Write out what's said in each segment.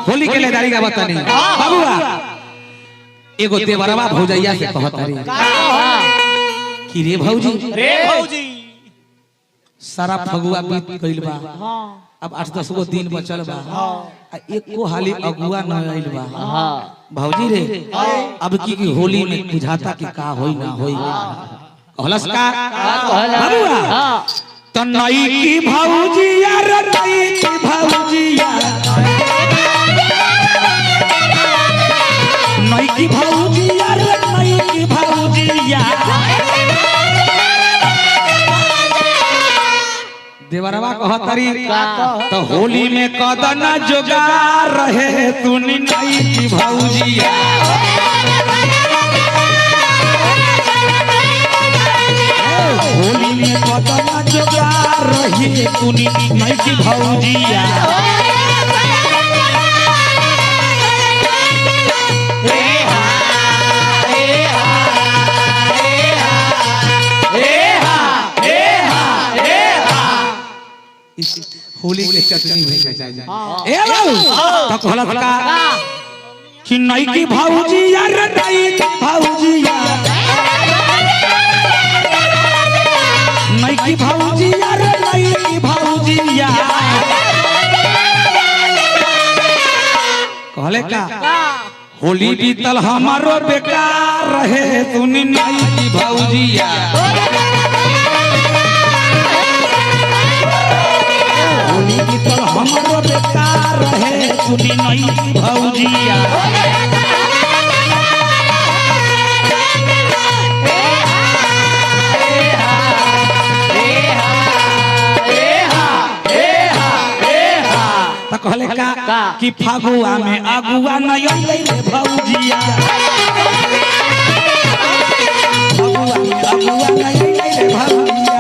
होली के लेदारी का बतानी बाबूआ एगो देवरवा भौजैया से कहतारी कि रे भौजी सारा फगुआ बीत गइल बा अब 8-10 गो दिन बचल बा एको हाली अगुआ न आइल बा भौजी रे अब की होली में बुझाता कि का होई ना होई कहलस का बाबूआ तो नई की भौजिया रे नई की भौजिया नई की भौजिया रे नई की भौजिया देवरवा कहतरी तो होली में कदन जोगार रहे तूनी नई की भौजिया होली में कदन जोगार रहे तूनी नई की भौजिया होली के चटनी भेजा जाए ए बाबू तो कहला का कि नई की भौजिया रे नई की भौजिया नई की भौजिया रे नई की भौजिया कहले का होली बीतल हमारो बेकार रहे तूनी नई की भौजिया होली बीतल हमारो बेकार रहे तूनी नई की भौजिया तो कहले का कि फगुआ में अगुआ नहीं आइले रे भौजिया फगुआ में अगुआ नहीं आइले रे भौजिया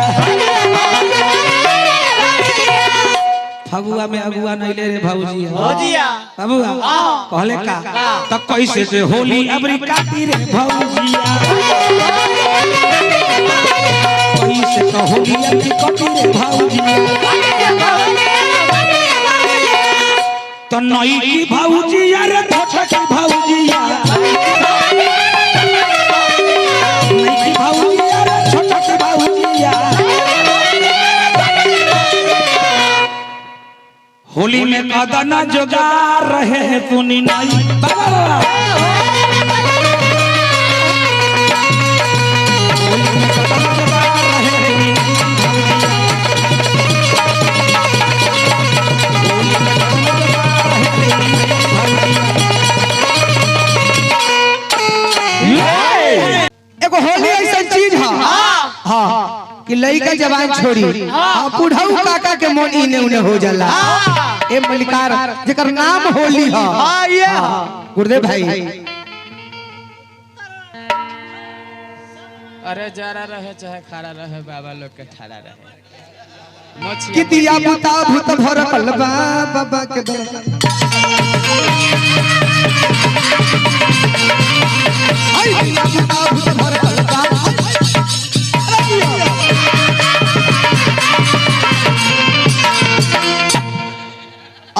फगुआ में अगुआ नहीं ले रे भौजिया बाबूआ कहले का तो कैसे से होली अबरी काटी रे भौजिया कैसे तो होली अबरी काटी रे भौजिया तो नई की भौजिया रे छोटा की भौजिया नई की भौजिया रे छोटा की भौजिया होली में कदन जोगार रहे तूनी नई बाबा एगो होली ऐसा चीज है हाँ कि लड़का जवान छोड़ी बुढ़ऊ काका के मन इने उने हो जाला ए मलिकार जेकर नाम होली है गुरुदेव भाई अरे जरा रहे चाहे खड़ा रहे बाबा लोग के ठाड़ा रहे कि दिया बुता भूत भर कलबा बाबा के आई दिया बुता भूत भर कलबा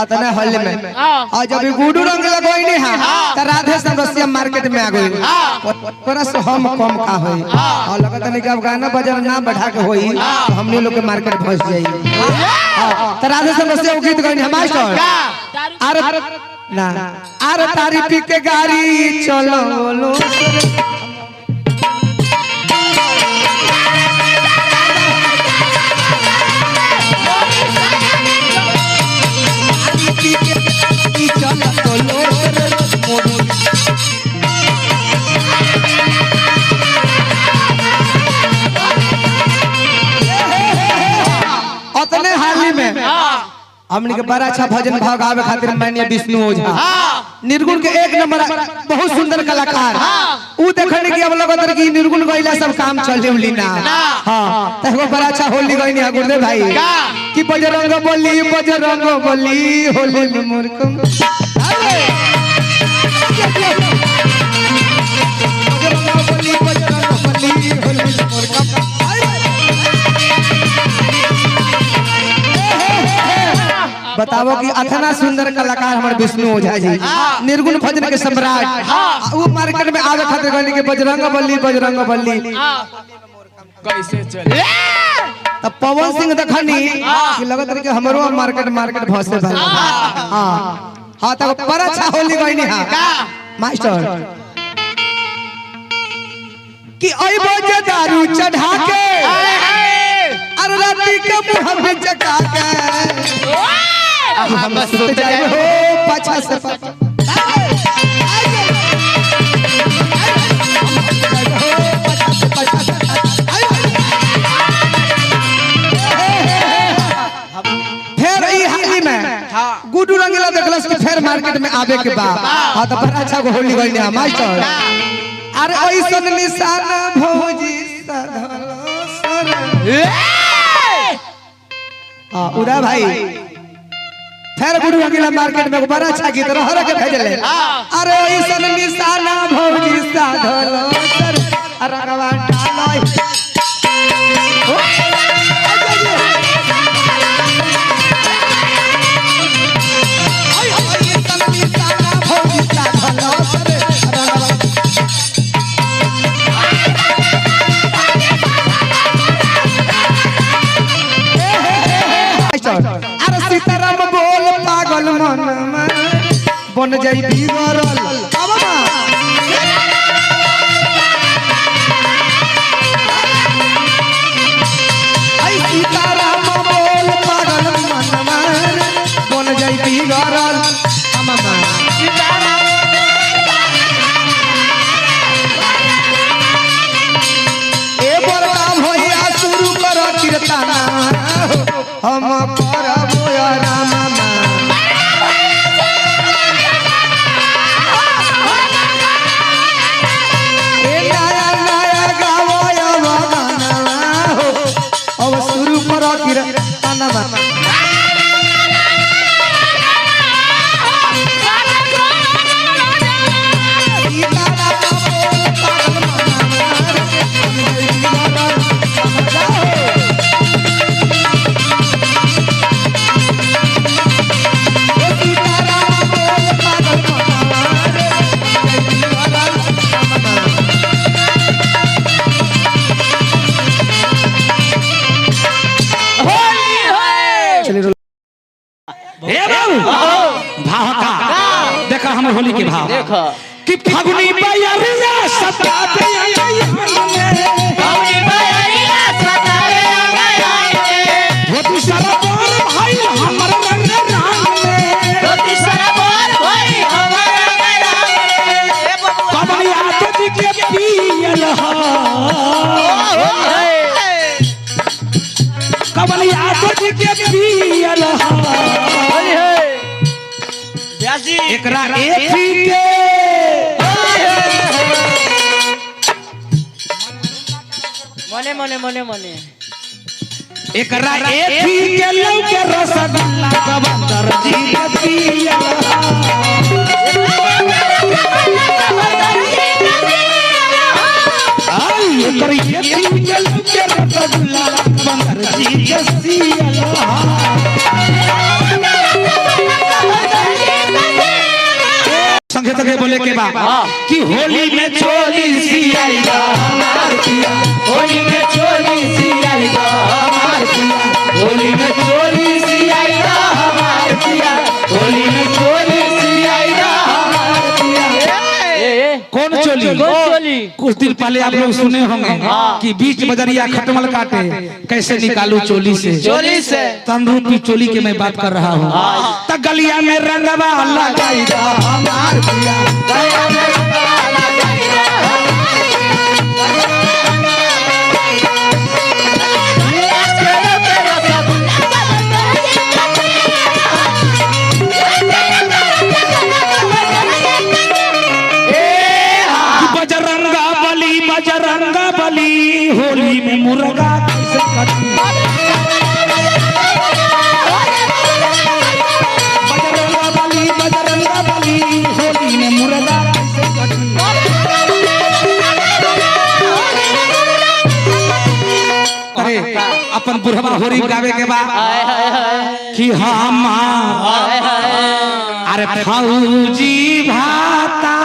अतने हल्ले में और जब गुडू रंग लगोई नहीं हां त राधे श्याम रसिया मार्केट में आ गई परस हम कम का होई और लगत नहीं कि अब गाना बजन ना बढ़ा के होई तो हमने लोग के मार्केट फंस जाई त राधे श्याम रसिया गीत गई है मास्टर अरे ना अरे तारी पी के गाड़ी चलो लो अतने हाल ही में हमने के बड़ा अच्छा भजन भाव गावे खातिर माननीय विष्णु ओझा निर्गुण के एक नंबर बहुत सुंदर कलाकार ऊ देखने की अब लगत कि निर्गुण गइला सब काम चले उली ना हां तको बड़ा अच्छा होली गइनी है गुरुदेव भाई कि बजरंग बोली होली में मुरकम बताओ कि अथना सुंदर कलाकार हमारे विष्णु ओझा जी निर्गुण भजन के सम्राट वो मार्केट में आवे खातिर कहने के बजरंग बली कैसे चले तब पवन सिंह देखनी कि लगत रहे कि हमरो मार्केट भसे भाई हां तब पर अच्छा होली गईनी हां मास्टर कि अइबो जे दारू चढ़ा के अरे राती के मुंह में चका के हम सुत जाए हो पाछा से फिर ई हाली में गुडू रंगीला देखलस कि फिर मार्केट में आवे के बाद हां तो बड़ा अच्छा होली गईनी हां मास्टर अरे ऐसन निशान भौजी सधलो सर उड़ा भाई फिर गुरु अगला मार्केट में बड़ा अच्छा गीत रहर के भेजले अरे ऐसन निशाना भौजी साधलो सर रंगवा डालो अरे सीताराम बोल पागल मन बन जाई बिगड़ल सीताराम बोल पागल मन बन जाई बिगड़ल ए बड़ा भैया शुरू कर कीर्तना हम करबो राम ए नया नया गावो गाना हो अब शुरू करो कीर्तनवा देखा हमर होली के भाव देखो कि फागुनी बयरिया सताते फागुनी बयरिया सताते धोती सरबोर भाई हमर रंग में धोती सरबोर भाई हमर रंग में कबलिया तो के पियल हो कबलिया तो के पियल हो एकरा एथी के मने एकरा एथी के लौके रसगुल्ला कबंदर जी के पिया आई एकर एथी के लौके रसगुल्ला कबंदर जी के पिया संगे संगे बोले के बाद कि होली में चोली सियाईगा हमार पिया होली में चोली सियाईगा हमार पिया होली में चोली सियाईगा हमार पिया होली में चोली सियाईगा हमार पिया कौन चोली कुछ दिन पहले आप लोग सुने होंगे कि बीच बजरिया खटमल काटे कैसे निकालू चोली से तंदूरी चोली की मैं बात कर रहा हूँ तक गलिया में रंगवा लगाईगा हमार पिया गलिया में रंगवा लगाईगा बजरंगा बली होली में मुर्गा कैसे कटी बजरंगा बली होली में मुर्गा कैसे कटी अपन बुढ़वा होरी गावे के बाद कि हम अरे फौजी भातार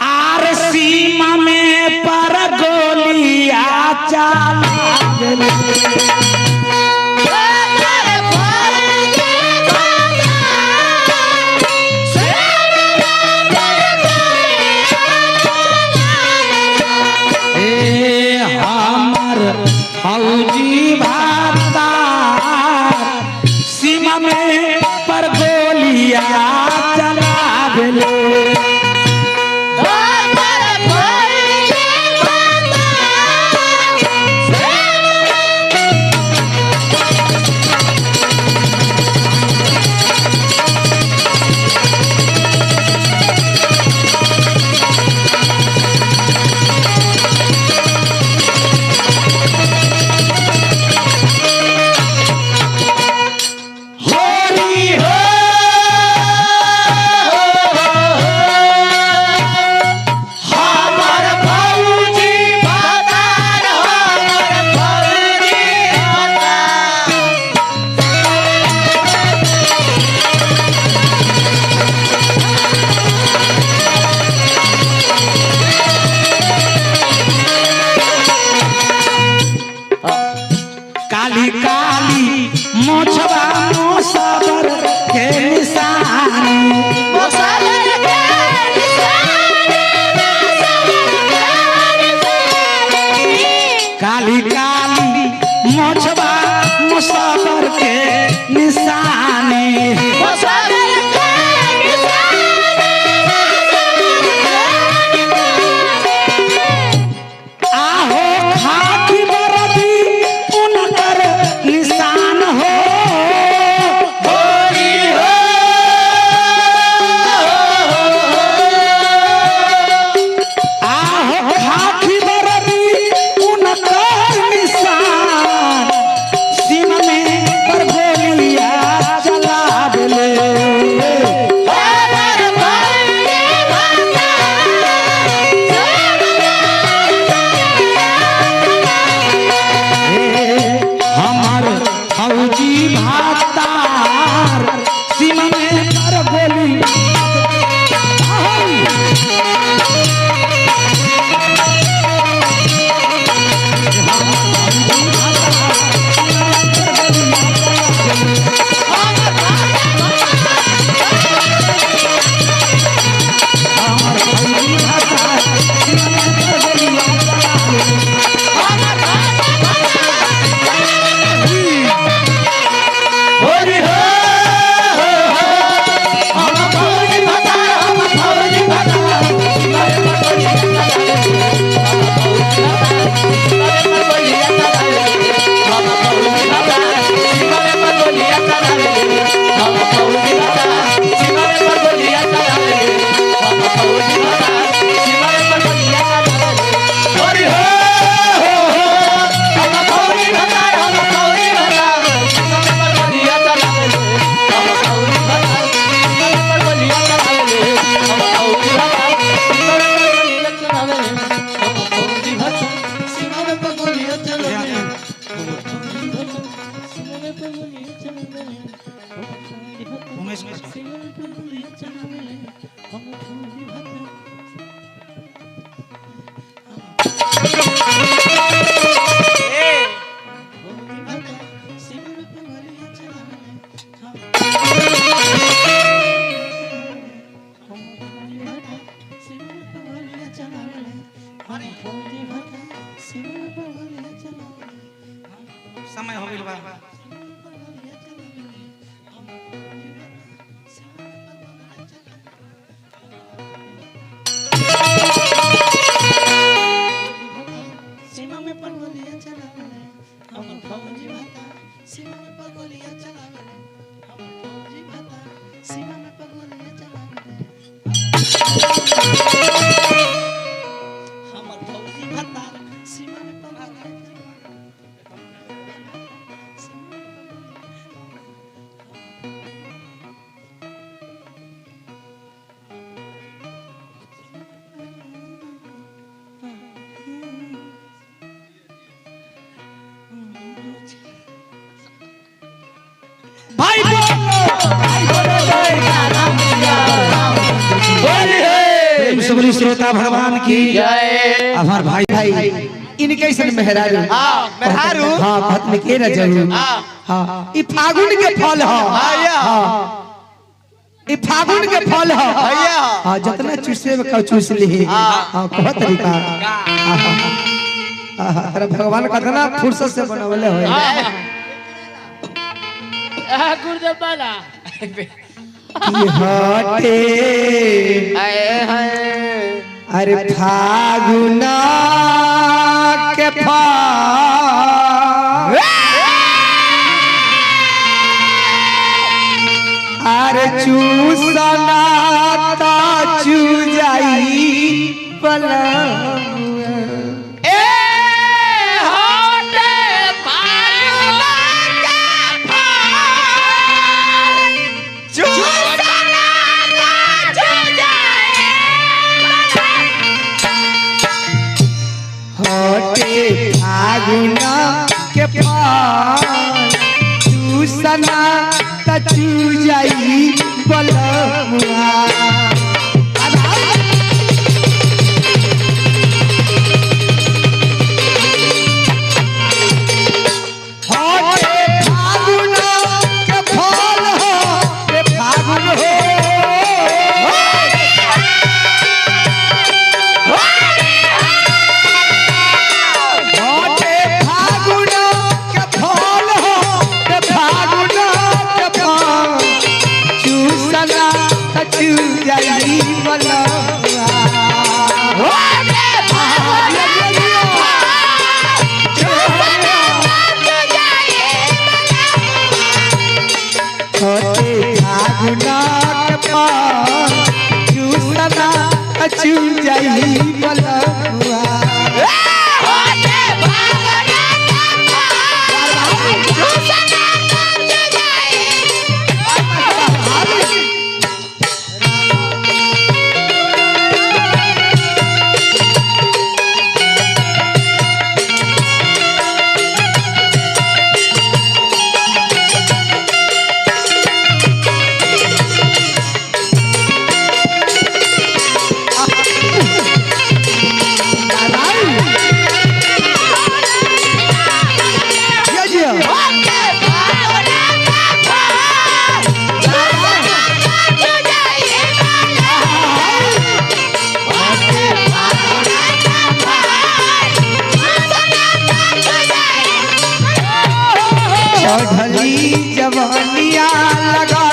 आर सीमा में पर गोलियां चला फौजी भातार सीमा में पर गोलियां चला देले काली काली मोछवा मोसाबर के निशान काली काली मोछवा मोसाबर के निशान आहो खाकी बरदी उनकर निशान हो होरी हो आहो खाकी बरदी उनकर निशान सीमा में पर गोलियां चला देले फौजी भातार सीमा में पर गोली समय हो गइल बा सीमा में पर गोलियां चलावे हम फौजी भाता सीमा में पर गोलियां चलावे हम फौजी भाता सीमा में पर गोलियां चलावे हम फौजी भाता सीमा में पर गोलियां भाई सबरी श्रोता भगवान की जय। आभार भाई भाई इनके सन मेहरारू मेहरारू हाँ पत्नी के न जरूर हाँ ई फागुन के फल है ई फागुन के फल है हाँ जितना चूसे में चूस ली हाँ बहुत तरीका तेरा भगवान का ना फुर्सत से बनावले हो गुरजबाना हटे अरे फागुन के फल अरे चूसना ता चू जाई पलंग फागुन के फल चूसना तू जाई बलमुआ जवनिया लगा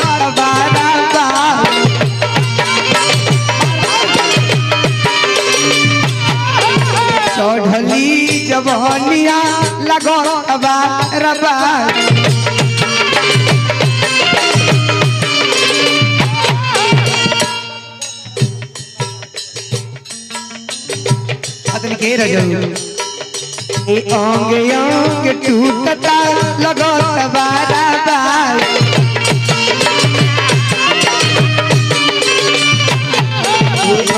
चढ़ली जवनिया लगो रबा आदमी के रजू ए अंग अंग टूटता लगो रबा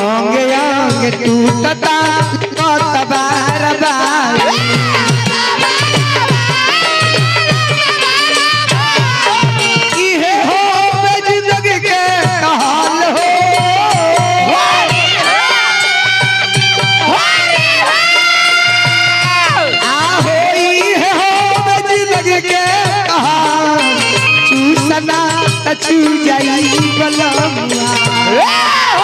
अंग अंग टूटता चू जाई बलमुआ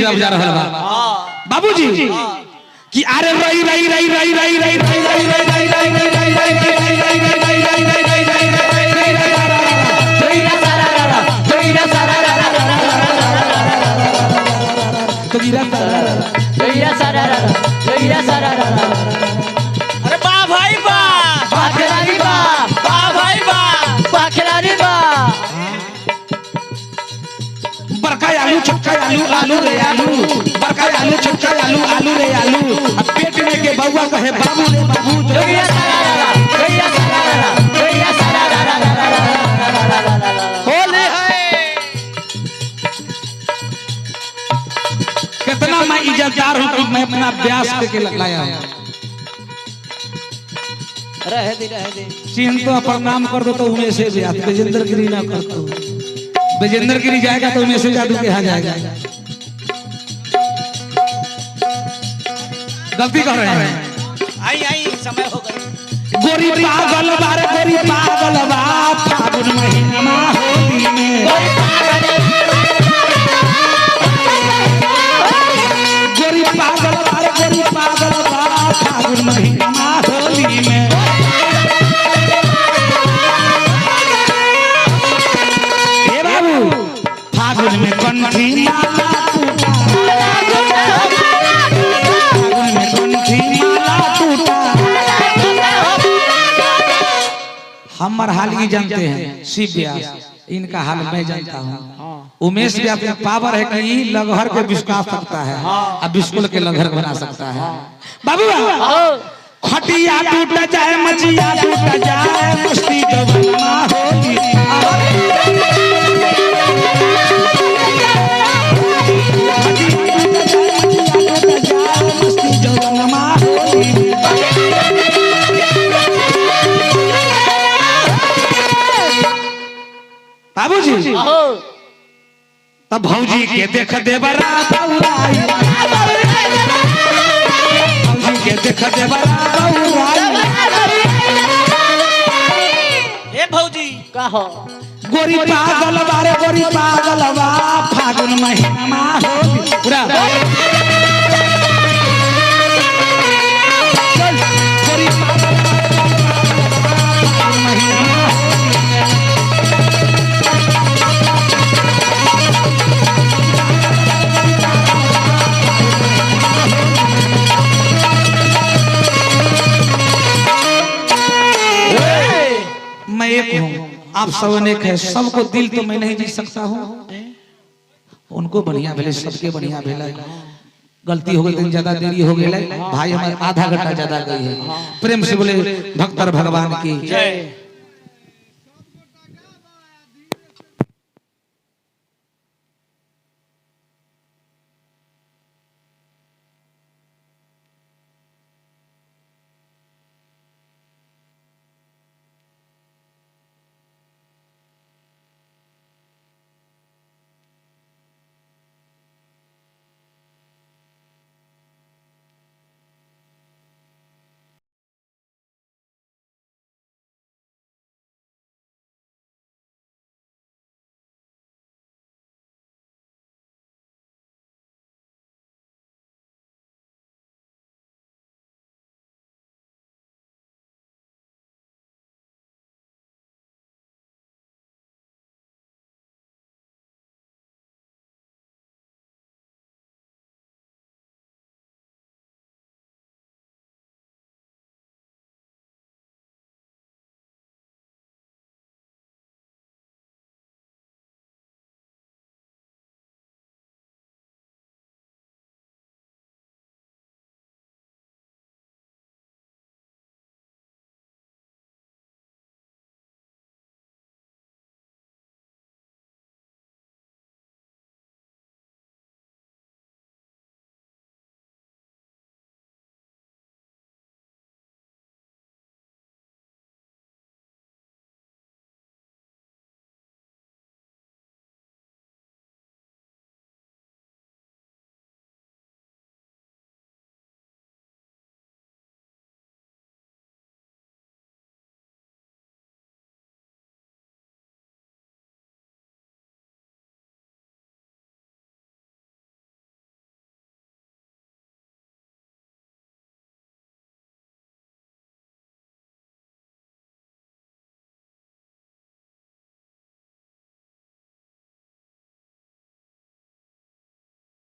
जवाब जा रहा बा बाबूजी कि अरे रई रई रई रई रई रई रई रई रई रई रई रई रई रई अरे वाह भाई वाह वाह खिलाड़ी वाह वाह भाई वाह वाह खिलाड़ी वाह बरका आलू छोटका आलू आलू रे आलू बरका आलू छोटका आलू आलू रे आलू अब पेट में के बउआ कहे बाबू रे बाबू जोगिया सारा होले है कितना मैं इज्जतदार हूं कि मैं अपना ब्यास के लाया हूं रह दे चिन्ह तो प्रणाम कर दो तो उमें से भी विजेंद्र गिरी ना कर दो विजेंद्र गिरी जाएगा तो उमें से जादू के यहाँ जाएगा गलती कर रहे हैं आई समय हो गया गोरी पागल बारे गोरी पागल बा फागुन महीना होली में गोरी पागल बारे गोरी पागल बा फागुन महीना होली में हे बाबू फागुन में कंठी माला टूटा फागुन में कंठी माला टूटा हमार हाल ही जानते हैं शिव व्यास इनका हाल मैं जानता हूँ उमेश व्यास में पावर है कि लगहर के विश्वास सकता है अब बिस्कुल के लगहर बना सकता है बाबू खटिया टूट जाए मचिया टूट जाए मस्ती जवाना होगी मस्ती जवाना होगी बाबूजी तब भौजी के देख देवरा बउराई भौजी के देख देवरा बउराई ए भौजी का हो गोरी पागल बारे गोरी पागल बा फागुन महीना होली पूरा गोरी पागल फागुन महीना मैं एक हूँ आप सब अनेक है सबको दिल तो मैं नहीं जीत सकता हूँ उनको बढ़िया भेले सबके बढ़िया भेले गलती हो गई तो ज्यादा देरी हो गई भाई हमारे आधा घंटा ज्यादा गई है प्रेम से बोले भक्तर भगवान की